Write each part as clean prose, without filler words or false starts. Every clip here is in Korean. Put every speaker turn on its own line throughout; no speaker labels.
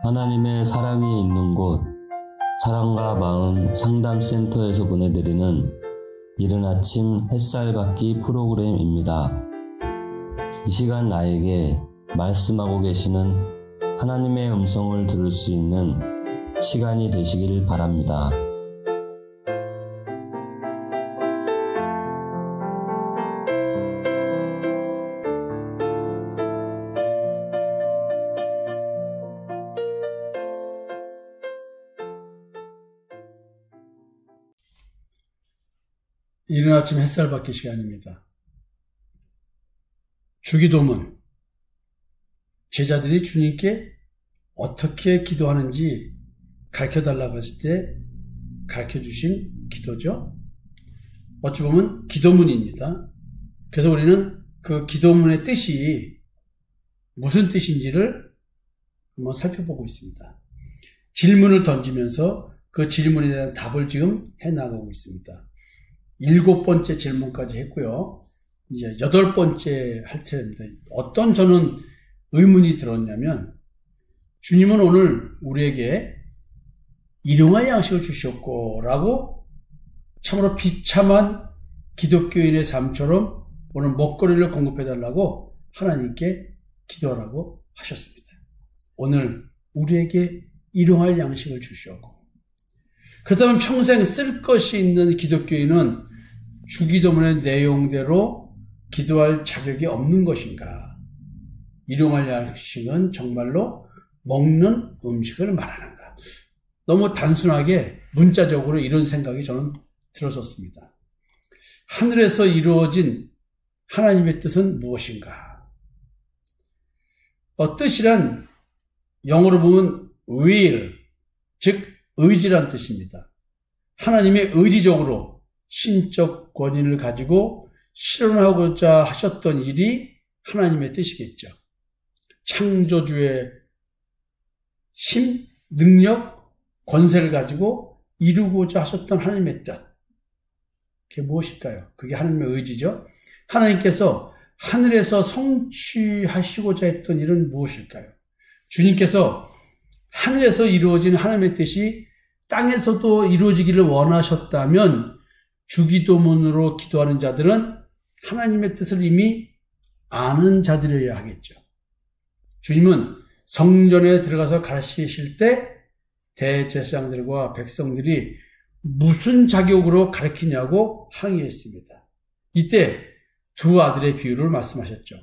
하나님의 사랑이 있는 곳, 사랑과 마음 상담센터에서 보내드리는 이른 아침 햇살 받기 프로그램입니다. 이 시간 나에게 말씀하고 계시는 하나님의 음성을 들을 수 있는 시간이 되시길 바랍니다.
이른 아침 햇살 받기 시간입니다. 주기도문, 제자들이 주님께 어떻게 기도하는지 가르쳐달라고 했을 때 가르쳐주신 기도죠. 어찌 보면 기도문입니다. 그래서 우리는 그 기도문의 뜻이 무슨 뜻인지를 한번 살펴보고 있습니다. 질문을 던지면서 그 질문에 대한 답을 지금 해나가고 있습니다. 7번째 질문까지 했고요. 이제 8번째 할 차례입니다. 어떤 저는 의문이 들었냐면, 주님은 오늘 우리에게 일용할 양식을 주셨고 라고 참으로 비참한 기독교인의 삶처럼 오늘 먹거리를 공급해달라고 하나님께 기도하라고 하셨습니다. 오늘 우리에게 일용할 양식을 주시었고, 그렇다면 평생 쓸 것이 있는 기독교인은 주기도문의 내용대로 기도할 자격이 없는 것인가? 일용할 양식은 정말로 먹는 음식을 말하는가? 너무 단순하게 문자적으로 이런 생각이 저는 들었었습니다. 하늘에서 이루어진 하나님의 뜻은 무엇인가? 뜻이란 영어로 보면 will, 즉 의지란 뜻입니다. 하나님의 의지적으로 신적 권위를 가지고 실현하고자 하셨던 일이 하나님의 뜻이겠죠. 창조주의 힘, 능력, 권세를 가지고 이루고자 하셨던 하나님의 뜻. 그게 무엇일까요? 그게 하나님의 의지죠. 하나님께서 하늘에서 성취하시고자 했던 일은 무엇일까요? 주님께서 하늘에서 이루어진 하나님의 뜻이 땅에서도 이루어지기를 원하셨다면 주기도문으로 기도하는 자들은 하나님의 뜻을 이미 아는 자들이어야 하겠죠. 주님은 성전에 들어가서 가르치실 때 대제사장들과 백성들이 무슨 자격으로 가르치냐고 항의했습니다. 이때 두 아들의 비유를 말씀하셨죠.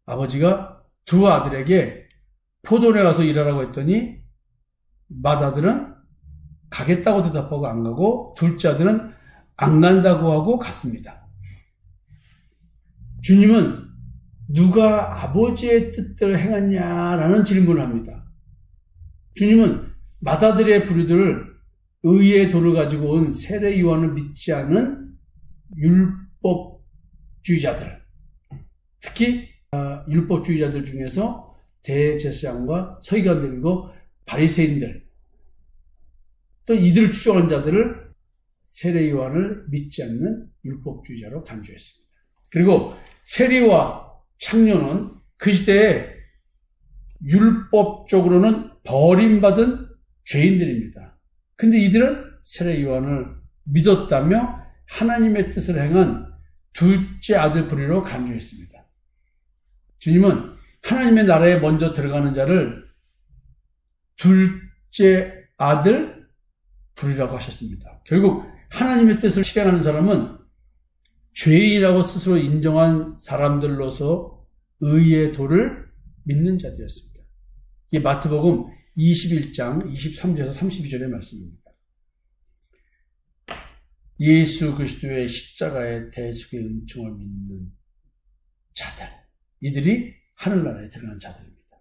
아버지가 두 아들에게 포도원에 가서 일하라고 했더니 맏아들은 가겠다고 대답하고 안 가고 둘째 아들은 안 간다고 하고 갔습니다. 주님은 누가 아버지의 뜻대로 행했냐라는 질문을 합니다. 주님은 맏아들의 부류들을 의의 도를 가지고 온 세례 요한을 믿지 않은 율법주의자들, 특히 율법주의자들 중에서 대제사장과 서기관들 그리고 바리새인들, 또 이들을 추종하는 자들을 세례 요한을 믿지 않는 율법주의자로 간주했습니다. 그리고 세리와 창녀는 그 시대에 율법적으로는 버림받은 죄인들입니다. 근데 이들은 세례 요한을 믿었다며 하나님의 뜻을 행한 둘째 아들 부류로 간주했습니다. 주님은 하나님의 나라에 먼저 들어가는 자를 둘째 아들 부류라고 하셨습니다. 결국 하나님의 뜻을 실행하는 사람은 죄인이라고 스스로 인정한 사람들로서 의의 도를 믿는 자들이었습니다. 이게 마태복음 21장 23절에서 32절의 말씀입니다. 예수 그리스도의 십자가의 대속의 은총을 믿는 자들, 이들이 하늘나라에 들어간 자들입니다.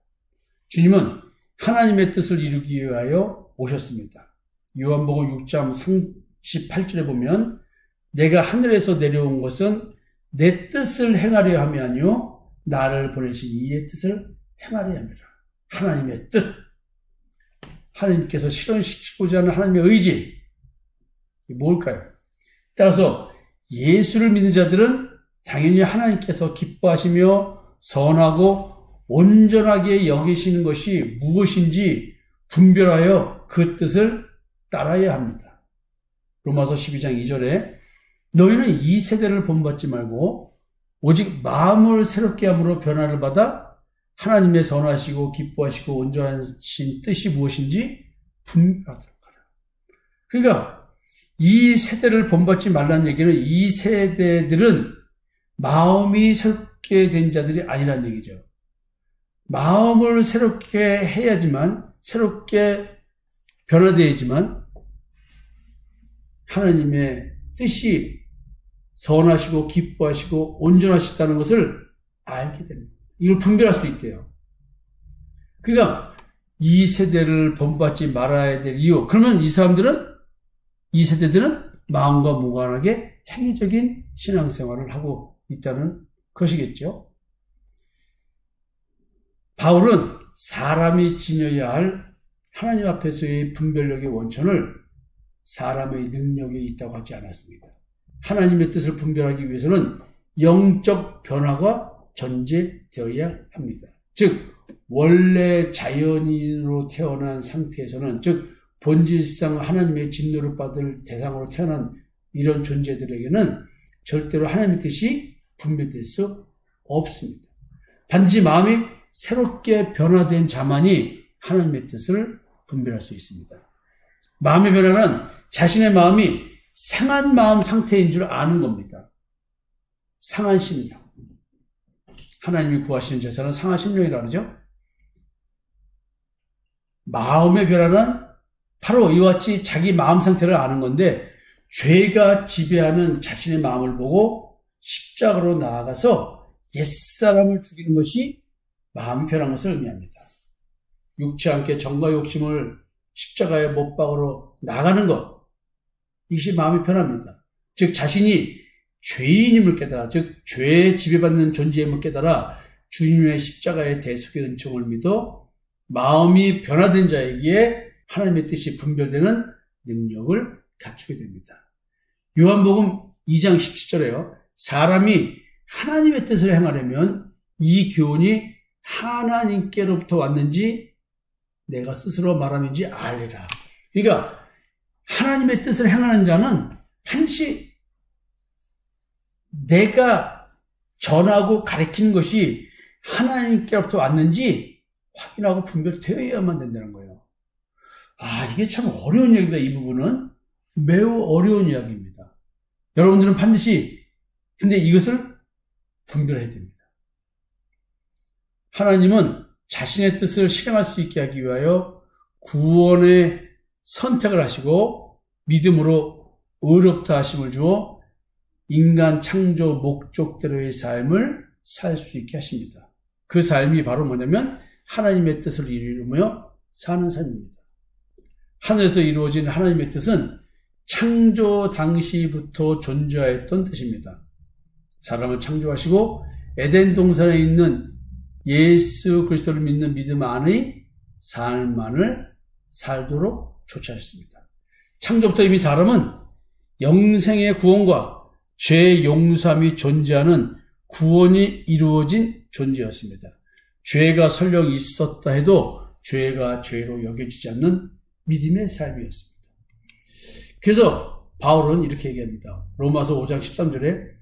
주님은 하나님의 뜻을 이루기 위하여 오셨습니다. 요한복음 6장 38절에 보면 내가 하늘에서 내려온 것은 내 뜻을 행하려 함이 아니요 나를 보내신 이의 뜻을 행하려 함이라. 하나님의 뜻, 하나님께서 실현시키고자 하는 하나님의 의지, 뭘까요? 따라서 예수를 믿는 자들은 당연히 하나님께서 기뻐하시며 선하고 온전하게 여기시는 것이 무엇인지 분별하여 그 뜻을 따라야 합니다. 로마서 12장 2절에 너희는 이 세대를 본받지 말고 오직 마음을 새롭게 함으로 변화를 받아 하나님의 선하시고 기뻐하시고 온전하신 뜻이 무엇인지 분별하도록 하라. 그러니까 이 세대를 본받지 말라는 얘기는 이 세대들은 마음이 새롭게 된 자들이 아니라는 얘기죠. 마음을 새롭게 해야지만, 새롭게 변화되어야지만 하나님의 뜻이 선하시고 기뻐하시고 온전하시다는 것을 알게 됩니다. 이걸 분별할 수 있대요. 그러니까 이 세대를 본받지 말아야 될 이유, 그러면 이 세대들은 마음과 무관하게 행위적인 신앙생활을 하고 있다는 것이겠죠. 바울은 사람이 지녀야 할 하나님 앞에서의 분별력의 원천을 사람의 능력에 있다고 하지 않았습니다. 하나님의 뜻을 분별하기 위해서는 영적 변화가 전제되어야 합니다. 즉 원래 자연인으로 태어난 상태에서는, 즉 본질상 하나님의 진노를 받을 대상으로 태어난 이런 존재들에게는 절대로 하나님의 뜻이 분별될 수 없습니다. 반드시 마음이 새롭게 변화된 자만이 하나님의 뜻을 분별할 수 있습니다. 마음의 변화는 자신의 마음이 상한 마음 상태인 줄 아는 겁니다. 상한 심령. 하나님이 구하시는 제사는 상한 심령이라고 그러죠. 마음의 변화는 바로 이와 같이 자기 마음 상태를 아는 건데, 죄가 지배하는 자신의 마음을 보고 십자가로 나아가서 옛사람을 죽이는 것이 마음이 변한 것을 의미합니다. 육치 않게 정과 욕심을 십자가에 못 박으러 나가는 것, 이것이 마음이 변합니다. 즉 자신이 죄인임을 깨달아, 즉 죄에 지배받는 존재임을 깨달아 주님의 십자가의 대속의 은총을 믿어 마음이 변화된 자에게 하나님의 뜻이 분별되는 능력을 갖추게 됩니다. 요한복음 2장 17절에요. 사람이 하나님의 뜻을 행하려면 이 교훈이 하나님께로부터 왔는지 내가 스스로 말함인지 알리라. 그러니까 하나님의 뜻을 행하는 자는 반드시 내가 전하고 가르치는 것이 하나님께로부터 왔는지 확인하고 분별되어야만 된다는 거예요. 이게 참 어려운 이야기다. 이 부분은 매우 어려운 이야기입니다. 여러분들은 반드시 근데 이것을 분별해야 됩니다. 하나님은 자신의 뜻을 실행할 수 있게 하기 위하여 구원의 선택을 하시고 믿음으로 의롭다 하심을 주어 인간 창조 목적대로의 삶을 살 수 있게 하십니다. 그 삶이 바로 뭐냐면 하나님의 뜻을 이루며 사는 삶입니다. 하늘에서 이루어진 하나님의 뜻은 창조 당시부터 존재하였던 뜻입니다. 사람을 창조하시고 에덴 동산에 있는 예수 그리스도를 믿는 믿음 안의 삶만을 살도록 조치하셨습니다. 창조부터 이미 사람은 영생의 구원과 죄 용서함이 존재하는 구원이 이루어진 존재였습니다. 죄가 설령 있었다 해도 죄가 죄로 여겨지지 않는 믿음의 삶이었습니다. 그래서 바울은 이렇게 얘기합니다. 로마서 5장 13절에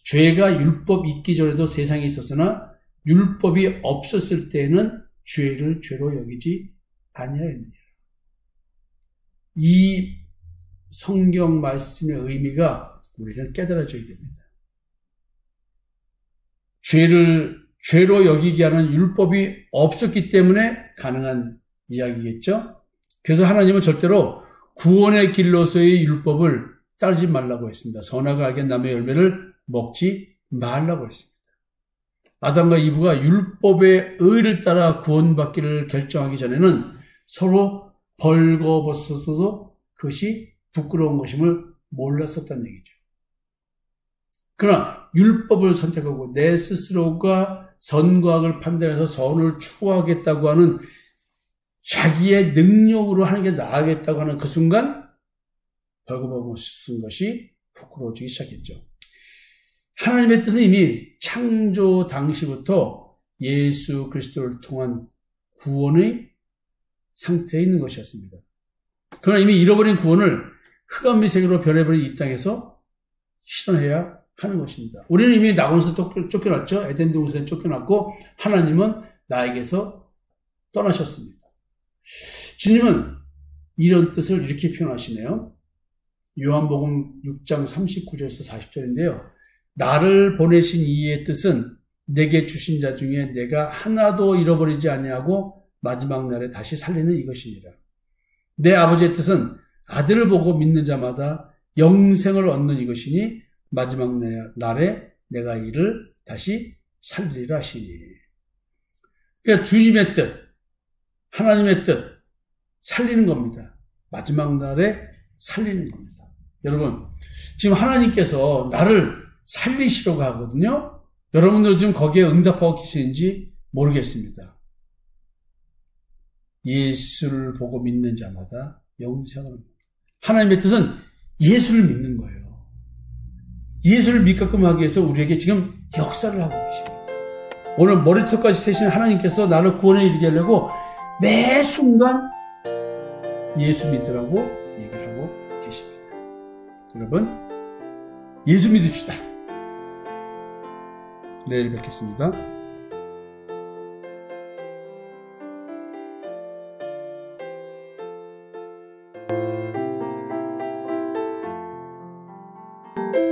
죄가 율법 있기 전에도 세상에 있었으나 율법이 없었을 때에는 죄를 죄로 여기지 아니하였느니라. 이 성경 말씀의 의미가 우리는 깨달아져야 됩니다. 죄를 죄로 여기게 하는 율법이 없었기 때문에 가능한 이야기겠죠. 그래서 하나님은 절대로 구원의 길로서의 율법을 따르지 말라고 했습니다. 선악을 알게 남의 열매를 먹지 말라고 했습니다. 아담과 이브가 율법의 의를 따라 구원받기를 결정하기 전에는 서로 벌거벗어도 그것이 부끄러운 것임을 몰랐었다는 얘기죠. 그러나 율법을 선택하고 내 스스로가 선과 악을 판단해서 선을 추구하겠다고 하는 자기의 능력으로 하는 게 나아겠다고 하는 그 순간 벌거벗은 것이 부끄러워지기 시작했죠. 하나님의 뜻은 이미 창조 당시부터 예수 그리스도를 통한 구원의 상태에 있는 것이었습니다. 그러나 이미 잃어버린 구원을 흑암미색으로 변해버린 이 땅에서 실현해야 하는 것입니다. 우리는 이미 낙원에서 쫓겨났죠. 에덴 동산에 쫓겨났고 하나님은 나에게서 떠나셨습니다. 주님은 이런 뜻을 이렇게 표현하시네요. 요한복음 6장 39절에서 40절인데요. 나를 보내신 이의 뜻은 내게 주신 자 중에 내가 하나도 잃어버리지 아니하고 마지막 날에 다시 살리는 이것이니라. 내 아버지의 뜻은 아들을 보고 믿는 자마다 영생을 얻는 이것이니 마지막 날에 내가 이를 다시 살리리라 하시니. 그러니까 주님의 뜻, 하나님의 뜻, 살리는 겁니다. 마지막 날에 살리는 겁니다. 여러분, 지금 하나님께서 나를 살리시려고 하거든요. 여러분들 좀 거기에 응답하고 계시는지 모르겠습니다. 예수를 보고 믿는 자마다 영생을 얻는. 하나님의 뜻은 예수를 믿는 거예요. 예수를 믿게끔 하기 위해서 우리에게 지금 역사를 하고 계십니다. 오늘 머리털까지 세신 하나님께서 나를 구원에 이르게 하려고 매 순간 예수 믿으라고 얘기를 하고 계십니다. 여러분, 예수 믿읍시다. 내일 뵙겠습니다.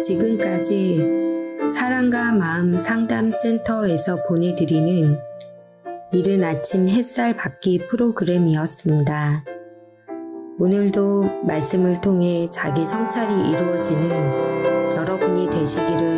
지금까지 사랑과 마음 상담센터에서 보내드리는 이른 아침 햇살 받기 프로그램이었습니다. 오늘도 말씀을 통해 자기 성찰이 이루어지는 여러분이 되시기를